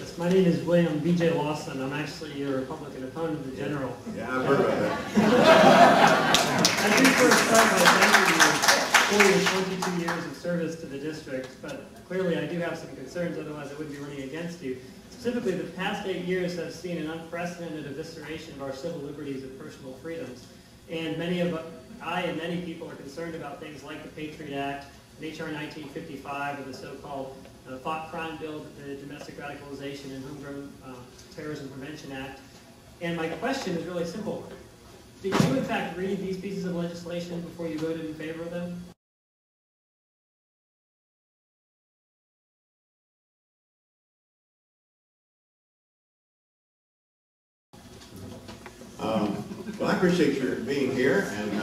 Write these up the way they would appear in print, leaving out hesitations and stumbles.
Yes, my name is William B.J. Lawson. I'm actually a Republican opponent of the general. Yeah, I've heard about that. I do first start by thanking you for your 22 years of service to the district, but clearly I do have some concerns, otherwise I wouldn't be running against you. Specifically, the past 8 years have seen an unprecedented evisceration of our civil liberties and personal freedoms. And I and many people are concerned about things like the PATRIOT Act, and H.R. 1955, or the so-called Thought Crime Bill, the Domestic Radicalization and Homegrown Terrorism Prevention Act. And my question is really simple. Did you, in fact, read these pieces of legislation before you voted in favor of them? Well, I appreciate your being here, and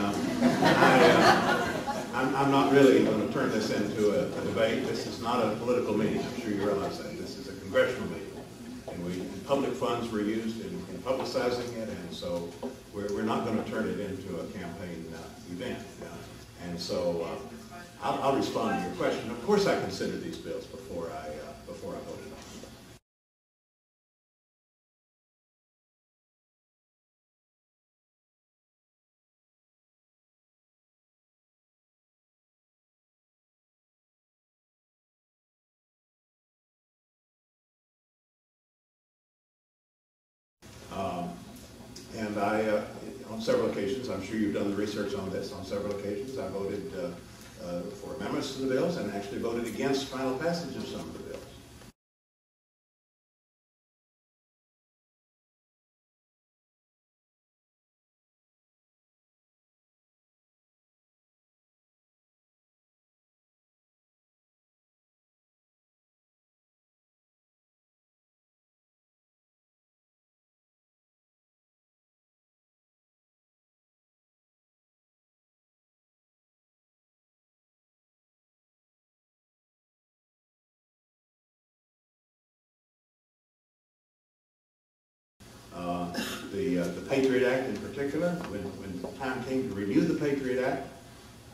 I'm not really going to turn this into a debate. This is not a political meeting. I'm sure you realize that. This is a congressional meeting, and public funds were used in publicizing it, and so we're not going to turn it into a campaign event. And so I'll respond to your question. Of course, I considered these bills before I voted on them. And on several occasions, I'm sure you've done the research on this, on several occasions, I voted for amendments to the bills and actually voted against final passage of some of the bills. The PATRIOT Act in particular, when the time came to renew the PATRIOT Act,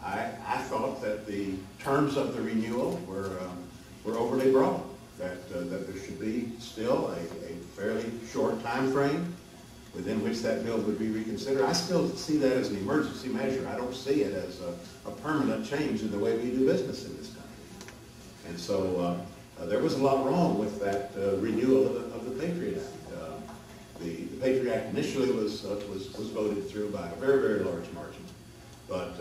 I thought that the terms of the renewal were overly broad, that there should be still a fairly short time frame within which that bill would be reconsidered. I still see that as an emergency measure. I don't see it as a permanent change in the way we do business in this country. And so there was a lot wrong with that renewal of the PATRIOT Act. The PATRIOT Act initially was voted through by a very, very large margin. But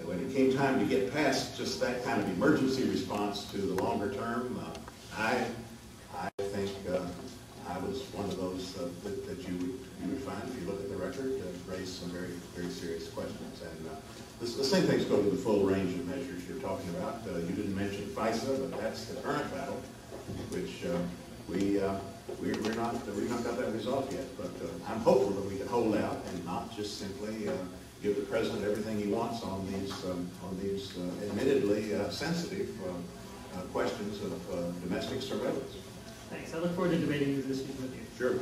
when it came time to get past just that kind of emergency response to the longer term, I think I was one of those that you would find, if you look at the record, raise some very, very serious questions. And the same things go to the full range of measures you're talking about. You didn't mention FISA, but that's the current battle, which we've not got that resolved yet, but I'm hopeful that we can hold out and not just simply give the president everything he wants on these admittedly sensitive questions of domestic surveillance. Thanks. I look forward to debating these issues with you. Sure.